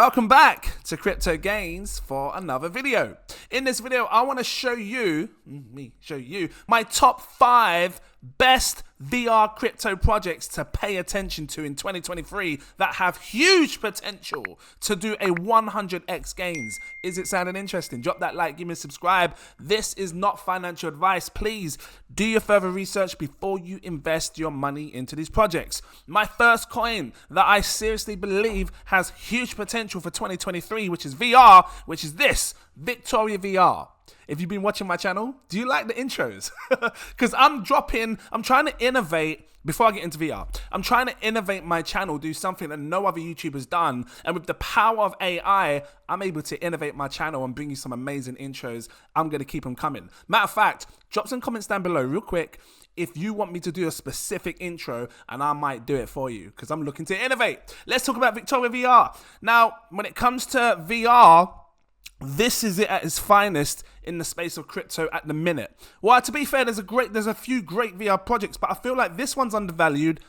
Welcome back to Crypto Gains for another video. In this video, I want to show you my top 5 best VR crypto projects to pay attention to in 2023 that have huge potential to do a 100x gains. Is it sounding interesting? Drop that like, give me a subscribe. This is not financial advice. Please do your further research before you invest your money into these projects. My first coin that I seriously believe has huge potential for 2023, which is VR, which is this, Victoria VR. If you've been watching my channel, do you like the intros? Because I'm trying to innovate. Before I get into VR, I'm trying to innovate my channel, do something that no other YouTuber's done. And with the power of AI, I'm able to innovate my channel and bring you some amazing intros. I'm going to keep them coming. Matter of fact, drop some comments down below real quick if you want me to do a specific intro, and I might do it for you because I'm looking to innovate. Let's talk about Victoria VR. Now, when it comes to VR, this is it at its finest in the space of crypto at the minute. Well, to be fair, there's a few great VR projects, but I feel like this one's undervalued.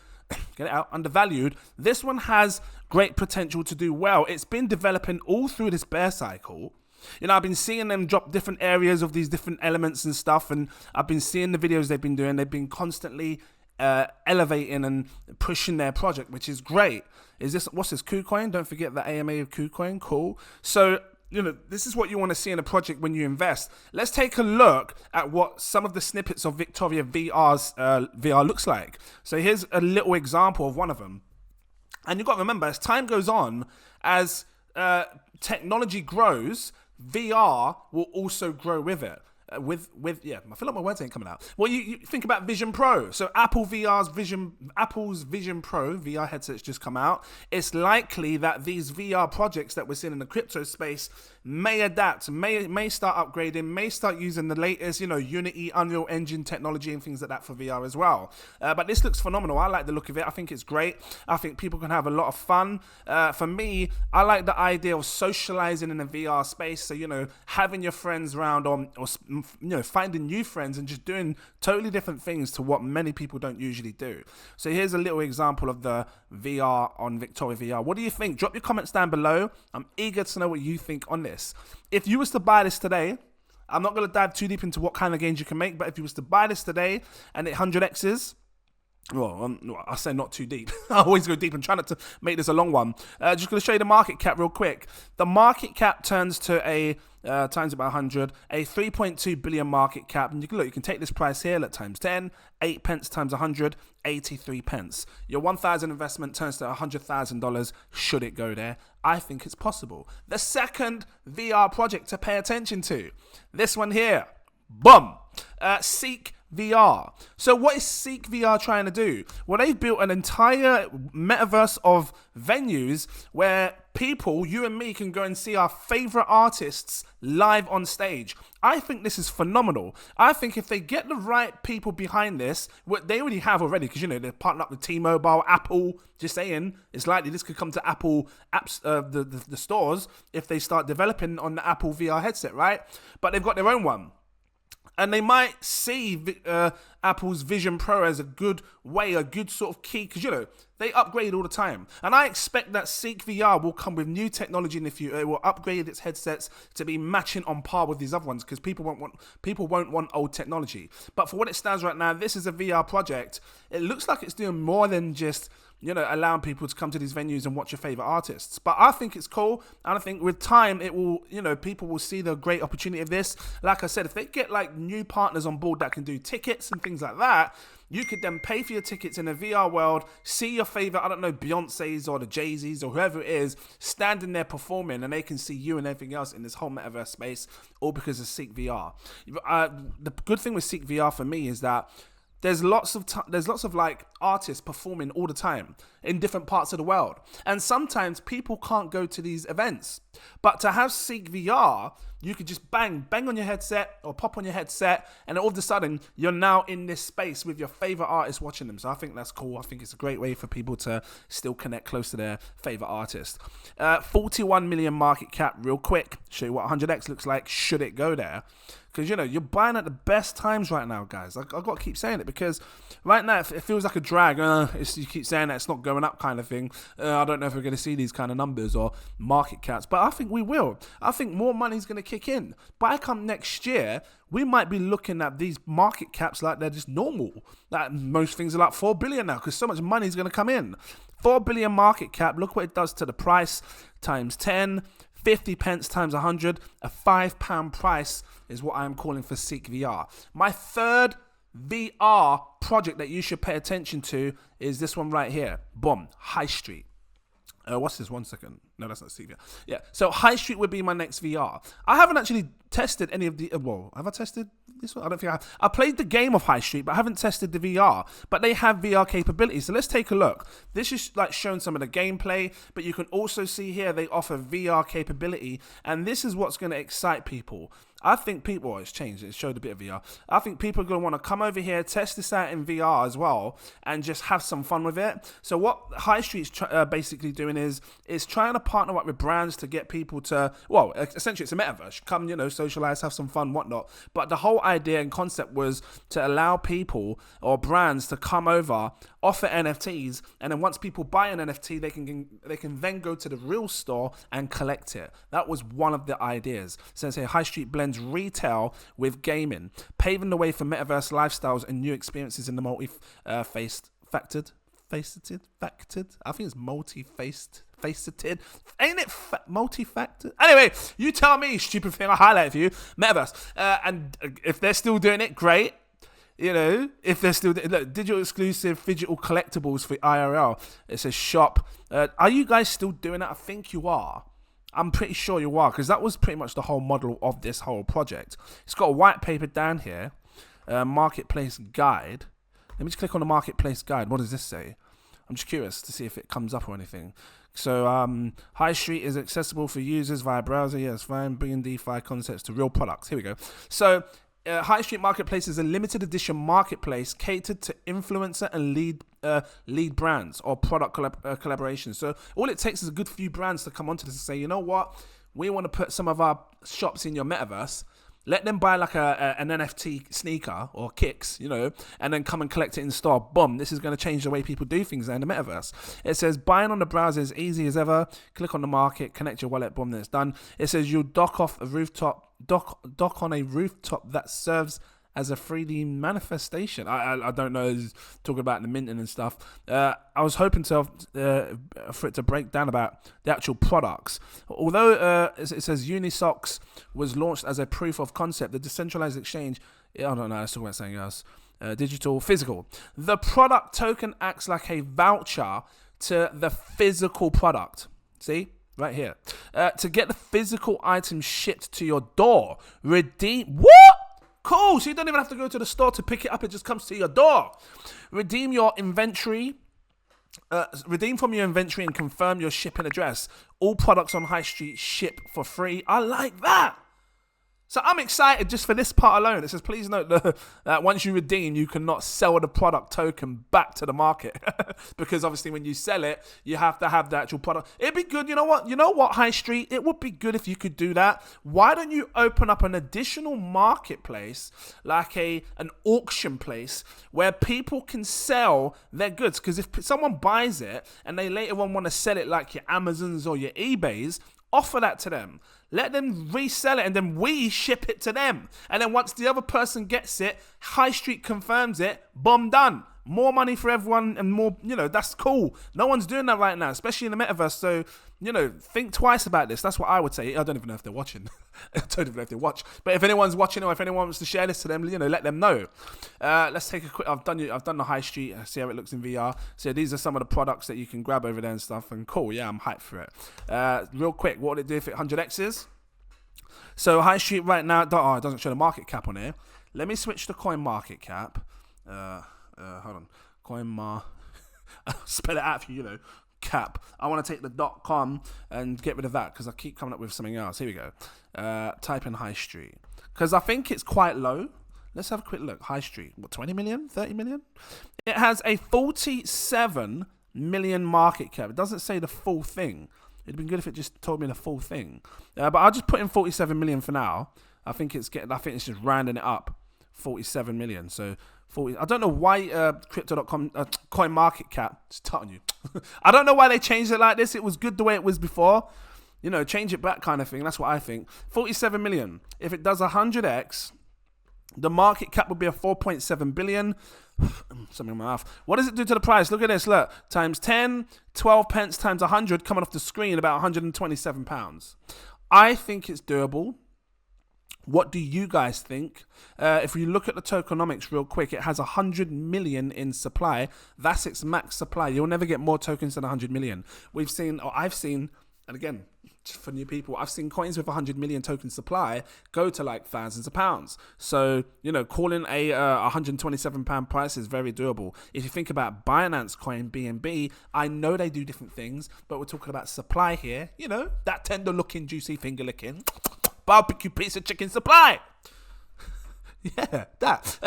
Get it out, undervalued. This one has great potential to do well. It's been developing all through this bear cycle. You know, I've been seeing them drop different areas of these different elements and stuff, and I've been seeing the videos they've been doing. They've been constantly elevating and pushing their project, which is great. What's this, KuCoin? Don't forget the AMA of KuCoin. Cool. So, you know, this is what you want to see in a project when you invest. Let's take a look at what some of the snippets of Victoria VR's VR looks like. So here's a little example of one of them. And you've got to remember, as time goes on, as technology grows, VR will also grow with it. I feel like my words ain't coming out. Well, you think about Vision Pro. So Apple's Vision Pro VR headset's just come out. It's likely that these VR projects that we're seeing in the crypto space may adapt, may start upgrading, may start using the latest, Unity, Unreal Engine technology and things like that for VR as well. But this looks phenomenal. I like the look of it. I think it's great. I think people can have a lot of fun. For me, I like the idea of socializing in the VR space. So, having your friends around or finding new friends and just doing totally different things to what many people don't usually do. So here's a little example of the VR on Victoria VR. What do you think? Drop your comments down below. I'm eager to know what you think on this. If you was to buy this today, I'm not going to dive too deep into what kind of gains you can make, but if you was to buy this today and it 100x's, well, I say not too deep. I always go deep and try not to make this a long one. Just going to show you the market cap real quick. The market cap turns to a times about 100, a 3.2 billion market cap. And you can take this price here, look, times 10, 8 pence times 100, 83 pence. Your 1,000 investment turns to $100,000 should it go there. I think it's possible. The second VR project to pay attention to, this one here, boom, Seek VR. So what is Seek VR trying to do? Well, they've built an entire metaverse of venues where people, you and me, can go and see our favorite artists live on stage. I think this is phenomenal. I think if they get the right people behind this, what they already have already, because they're partnered up with T-Mobile, Apple, just saying, it's likely this could come to Apple apps, the stores, if they start developing on the Apple VR headset, right? But they've got their own one. And they might see Apple's Vision Pro as a good way, a good sort of key, because, they upgrade all the time. And I expect that Seek VR will come with new technology in the future. It will upgrade its headsets to be matching on par with these other ones, because people won't want old technology. But for what it stands right now, this is a VR project. It looks like it's doing more than just allowing people to come to these venues and watch your favorite artists. But I think it's cool. And I think with time, it will, people will see the great opportunity of this. Like I said, if they get new partners on board that can do tickets and things like that, you could then pay for your tickets in a VR world, see your favorite, Beyonce's or the Jay-Z's or whoever it is, standing there performing, and they can see you and everything else in this whole metaverse space, all because of Seek VR. The good thing with Seek VR for me is that there's lots of artists performing all the time in different parts of the world. And sometimes people can't go to these events. But to have Seek VR, you could just bang on your headset or pop on your headset, and all of a sudden you're now in this space with your favorite artist watching them. So I think that's cool. I think it's a great way for people to still connect close to their favorite artist. 41 million market cap real quick. Show you what 100x looks like should it go there. Because, you're buying at the best times right now, guys. I've got to keep saying it, because right now it feels like a drag. You keep saying that it's not going going up kind of thing. I don't know if we're going to see these kind of numbers or market caps, but I think we will. I think more money's going to kick in. By come next year, we might be looking at these market caps like they're just normal. Like most things are like 4 billion now because so much money is going to come in. 4 billion market cap, look what it does to the price, times 10, 50 pence times 100, a £5 price is what I'm calling for Seek VR. My third VR project that you should pay attention to is this one right here. Boom, High Street. What's this? 1 second. No, that's not Seek VR. Yeah, so High Street would be my next VR. I haven't actually tested any of the... well, have I tested this one? I don't think I have. I played the game of High Street, but I haven't tested the VR. But they have VR capabilities. So let's take a look. This is like showing some of the gameplay, but you can also see here they offer VR capability. And this is what's going to excite people. I think people, well, it's changed, it showed a bit of VR. I think people are going to want to come over here, test this out in VR as well, and just have some fun with it. So what High Street's basically doing is trying to partner up with brands to get people to, well, essentially it's a metaverse. Come, you know, socialize, have some fun, whatnot. But the whole idea and concept was to allow people or brands to come over, offer NFTs, and then once people buy an NFT, they can then go to the real store and collect it. That was one of the ideas. So say High Street blends retail with gaming, paving the way for metaverse lifestyles and new experiences in the multi-faceted. I think it's multi-faceted. Ain't it multi-factored? Anyway, you tell me, stupid thing. I highlight it for you. Metaverse. And if they're still doing it, great. You know, if they're still look, digital exclusive digital collectibles for IRL. It says shop. Are you guys still doing that? I think you are. I'm pretty sure you are, because that was pretty much the whole model of this whole project. It's got a white paper down here, marketplace guide. Let me just click on the marketplace guide. What does this say? I'm just curious to see if it comes up or anything. So High Street is accessible for users via browser. Yes, fine. Bringing DeFi concepts to real products. Here we go. So High Street Marketplace is a limited edition marketplace catered to influencer and lead brands or product collaborations. So all it takes is a good few brands to come onto this and say, you know what, we want to put some of our shops in your metaverse. Let them buy like an NFT sneaker or kicks, you know, and then come and collect it in store. Boom, this is going to change the way people do things in the metaverse. It says buying on the browser is easy as ever. Click on the market, connect your wallet, boom, then it's done. It says you'll dock on a rooftop that serves as a 3D manifestation. I don't know, talking about the minting and stuff. I was hoping for it to break down about the actual products. Although it says Unisocks was launched as a proof of concept, the decentralized exchange, I don't know, let's talk about something else. Digital, physical. The product token acts like a voucher to the physical product. See? Right here. To get the physical item shipped to your door. Redeem. What? Cool. So you don't even have to go to the store to pick it up. It just comes to your door. Redeem your inventory. Redeem from your inventory and confirm your shipping address. All products on High Street ship for free. I like that. So I'm excited just for this part alone. It says, please note that once you redeem, you cannot sell the product token back to the market. Because obviously when you sell it, you have to have the actual product. It'd be good, you know what, High Street? It would be good if you could do that. Why don't you open up an additional marketplace, like an auction place, where people can sell their goods? Because if someone buys it and they later on want to sell it like your Amazons or your eBays, offer that to them. Let them resell it and then we ship it to them. And then once the other person gets it, High Street confirms it, boom, done. More money for everyone and more, that's cool. No one's doing that right now, especially in the metaverse. So, think twice about this. That's what I would say. I don't even know if they're watching. I don't even know if they watch. But if anyone's watching or if anyone wants to share this to them, let them know. Let's take a quick, I've done the High Street. See how it looks in VR. So these are some of the products that you can grab over there and stuff. And cool, yeah, I'm hyped for it. Real quick, what would it do if it 100x's? So High Street right now, it doesn't show the market cap on here. Let me switch to coin market cap. Hold on, I'll spell it out for you, cap. I want to take the .com and get rid of that because I keep coming up with something else. Here we go. Type in High Street because I think it's quite low. Let's have a quick look. High Street, what, 20 million, 30 million? It has a 47 million market cap. It doesn't say the full thing. It'd been good if it just told me the full thing. But I'll just put in 47 million for now. I think it's just rounding it up. 47 million. So 40. I don't know why crypto.com coin market cap. Just telling you. I don't know why they changed it like this. It was good the way it was before. You know, change it back kind of thing. That's what I think. 47 million. If it does 100x, the market cap would be a 4.7 billion. Something in my mouth. What does it do to the price? Look at this. Look, times 10, 12 pence times 100 coming off the screen, about 127 pounds. I think it's doable. What do you guys think? If you look at the tokenomics real quick, it has 100 million in supply. That's its max supply. You'll never get more tokens than 100 million. We've seen, or I've seen, and again, just for new people, I've seen coins with 100 million token supply go to like thousands of pounds. So, you know, calling a 127 pound price is very doable. If you think about Binance coin, BNB, I know they do different things, but we're talking about supply here. You know, that tender looking, juicy finger licking, barbecue piece of chicken supply. Yeah, that.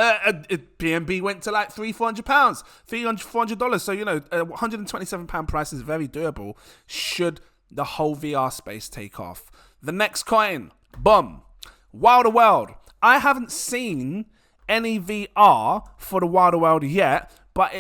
BNB went to like £300-400 pounds, $300-400. So, you know, £127 price is very doable. Should the whole VR space take off. The next coin, boom, Wilder World. I haven't seen any VR for the Wilder World yet, but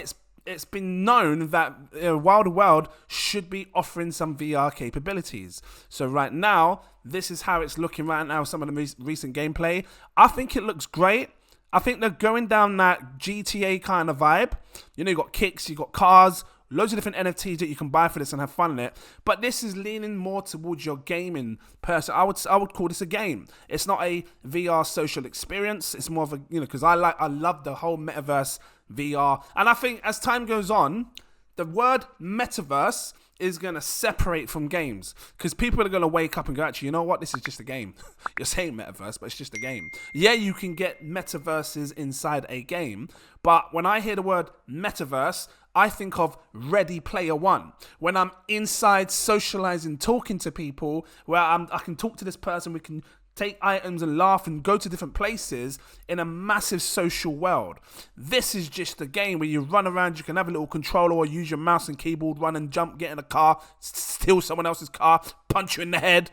it's been known that Wilder World should be offering some VR capabilities. So right now, this is how it's looking right now, some of the recent gameplay. I think it looks great. I think they're going down that GTA kind of vibe. You know, you got kicks, you got cars, loads of different NFTs that you can buy for this and have fun in it. But this is leaning more towards your gaming person. I would call this a game. It's not a VR social experience. It's more of a, you know, because I love the whole metaverse VR. And I think as time goes on, the word metaverse is going to separate from games, because people are going to wake up and go, actually, you know what? This is just a game. You're saying metaverse, but it's just a game. Yeah, you can get metaverses inside a game. But when I hear the word metaverse, I think of Ready Player One. When I'm inside socializing, talking to people, where I can talk to this person, we can take items and laugh and go to different places in a massive social world. This is just a game where you run around, you can have a little controller or use your mouse and keyboard, run and jump, get in a car, steal someone else's car, punch you in the head,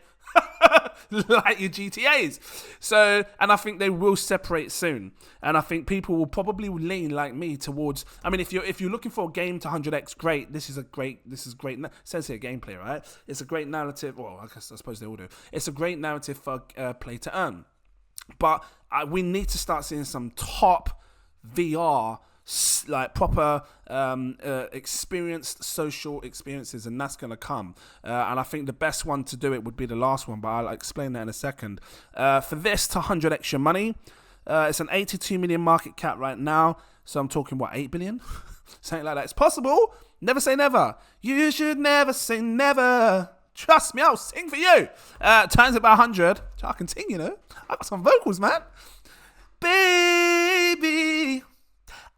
like your GTAs. So, and I think they will separate soon. And I think people will probably lean like me towards, I mean, if you're looking for a game to 100x, great. This is great. It says here gameplay, right? It's a great narrative. Well, I suppose they all do. It's a great narrative for play to earn. But we need to start seeing some top VR, like proper experienced social experiences, and that's going to come. And I think the best one to do it would be the last one, but I'll explain that in a second. For this to 100x your money, it's an 82 million market cap right now. So I'm talking, what, 8 billion? Something like that. It's possible. Never say never. You should never say never. Trust me, I'll sing for you. Times it by 100. I can sing, you know. I got some vocals, man. Baby,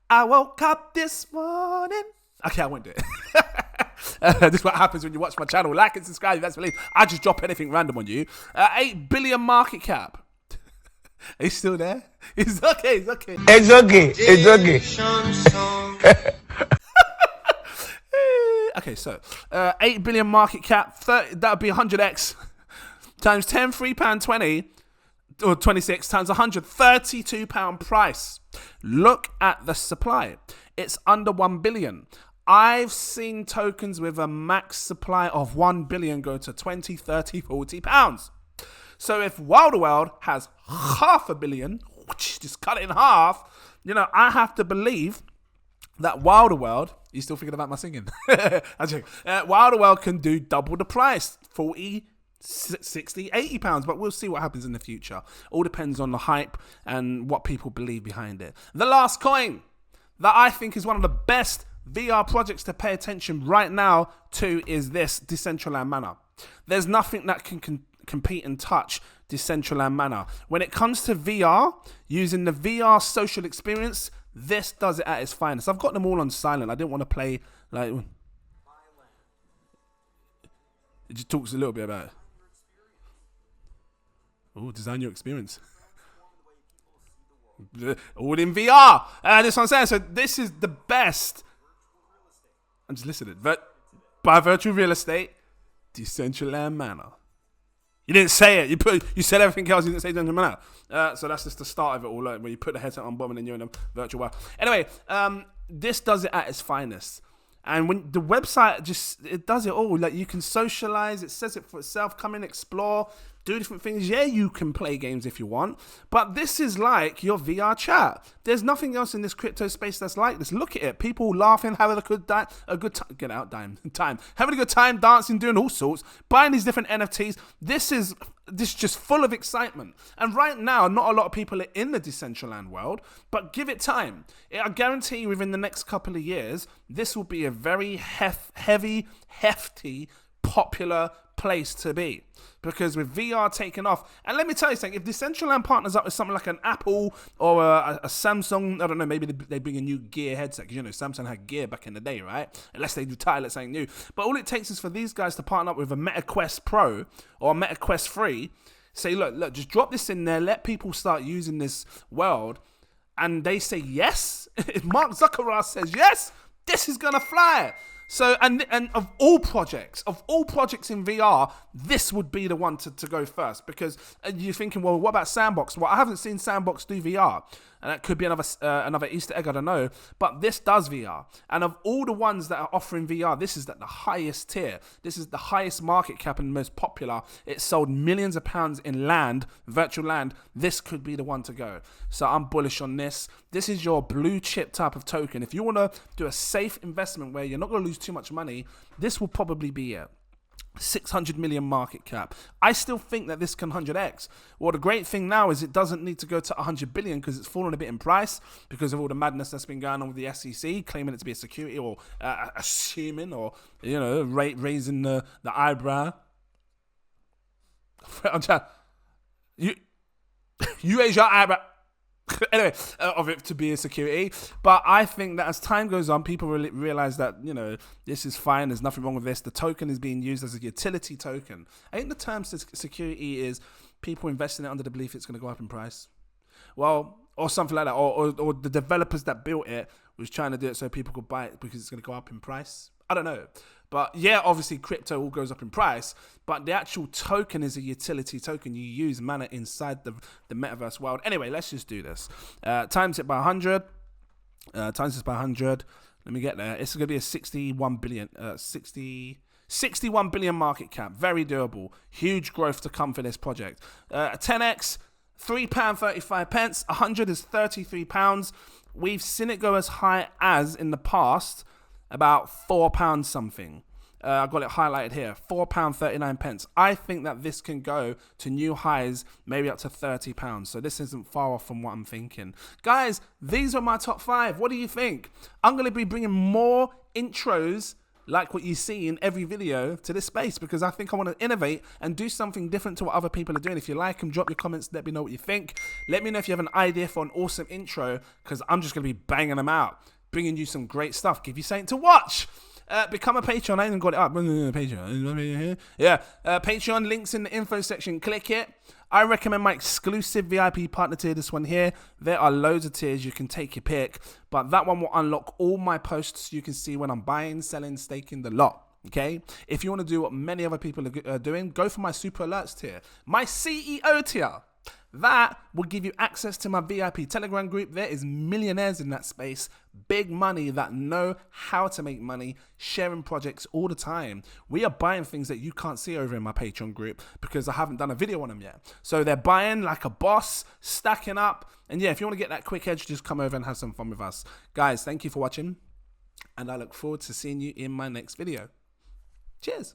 I woke up this morning. Okay, I won't do it. This is what happens when you watch my channel. Like and subscribe. That's believe. I just drop anything random on you. 8 billion market cap. Are you still there? It's okay. It's okay. It's okay. Okay, so 8 billion market cap. That would be 100x times 10, £3.20. Or 26 times 100, £32 price. Look at the supply. It's under 1 billion. I've seen tokens with a max supply of 1 billion go to 20, 30, 40 pounds. So if Wilder World has half a billion, just cut it in half, you know, I have to believe that Wilder World, you still thinking about my singing? Wilder World can do double the price, 40, 60, 80 pounds, but we'll see what happens in the future. All depends on the hype and what people believe behind it. The last coin that I think is one of the best VR projects to pay attention right now to is this Decentraland Mana. There's nothing that can compete and touch Decentraland Mana. When it comes to VR, using the VR social experience, this does it at its finest. I've got them all on silent. I didn't want to play like... It just talks a little bit about it. Oh, design your experience. All in VR. That's what I'm saying. So this is the best. I'm just listening. By virtual real estate, Decentraland Mana. You didn't say it. You said everything else. You didn't say anything else. So that's just the start of it all. Like, where you put the headset on, bomb, and then you're in a virtual world. Anyway, this does it at its finest. And when the website it does it all. Like, you can socialize. It says it for itself. Come in, explore, do different things. Yeah, you can play games if you want, but this is like your VR chat. There's nothing else in this crypto space that's like this. Look at it. People laughing, having a good time, having a good time, dancing, doing all sorts, buying these different NFTs. This is just full of excitement. And right now, not a lot of people are in the Decentraland world, but give it time. I guarantee you within the next couple of years, this will be a very hefty, popular place to be, because with VR taking off. And let me tell you something, if Decentraland partners up with something like an Apple or a Samsung, I don't know, maybe they bring a new Gear headset, because, you know, Samsung had Gear back in the day, right? Unless they retire, let's something new. But all it takes is for these guys to partner up with a Meta Quest Pro or a Meta Quest 3, say, look, just drop this in there, let people start using this world, and they say yes. If Mark Zuckerberg says yes, this is gonna fly. So, and of all projects in VR, this would be the one to go first, because you're thinking, well, what about Sandbox? Well, I haven't seen Sandbox do VR, and that could be another Easter egg, I don't know, but this does VR. And of all the ones that are offering VR, this is at the highest tier. This is the highest market cap and most popular. It sold millions of pounds in land, virtual land. This could be the one to go. So I'm bullish on this. This is your blue chip type of token. If you want to do a safe investment where you're not going to lose too much money, this will probably be it. 600 million market cap. I still think that this can 100x. Well, the great thing now is it doesn't need to go to 100 billion, because it's fallen a bit in price because of all the madness that's been going on with the SEC claiming it to be a security, or assuming, or, you know, raising the eyebrow. You raise your eyebrow. Anyway, of it to be a security. But I think that as time goes on, people realize that, you know, this is fine. There's nothing wrong with this. The token is being used as a utility token. I think the term security is people investing it under the belief it's going to go up in price. Well, or something like that. Or the developers that built it was trying to do it so people could buy it because it's going to go up in price. I don't know. But yeah, obviously crypto all goes up in price, but the actual token is a utility token. You use mana inside the metaverse world. Anyway, let's just do this. Times it by 100. Times this by 100. Let me get there. It's going to be a 61 billion market cap. Very doable. Huge growth to come for this project. 10x, £3.35. 100 is £33. We've seen it go as high as, in the past, about £4 something. I got it highlighted here, £4.39. I think that this can go to new highs, maybe up to £30. So this isn't far off from what I'm thinking. Guys, these are my top 5. What do you think? I'm going to be bringing more intros like what you see in every video to this space, because I think I want to innovate and do something different to what other people are doing. If you like them, drop your comments, let me know what you think. Let me know if you have an idea for an awesome intro, because I'm just going to be banging them out, bringing you some great stuff, give you something to watch. Become a Patreon. I even got it up. Patreon. Yeah. Patreon, links in the info section. Click it. I recommend my exclusive VIP partner tier, this one here. There are loads of tiers. You can take your pick. But that one will unlock all my posts. You can see when I'm buying, selling, staking the lot. Okay? If you want to do what many other people are doing, go for my super alerts tier. My CEO tier. That will give you access to my VIP Telegram group. There is millionaires in that space, big money that know how to make money, sharing projects all the time. We are buying things that you can't see over in my Patreon group because I haven't done a video on them yet. So they're buying like a boss, stacking up. And yeah, if you want to get that quick edge, just come over and have some fun with us. Guys, thank you for watching, and I look forward to seeing you in my next video. Cheers.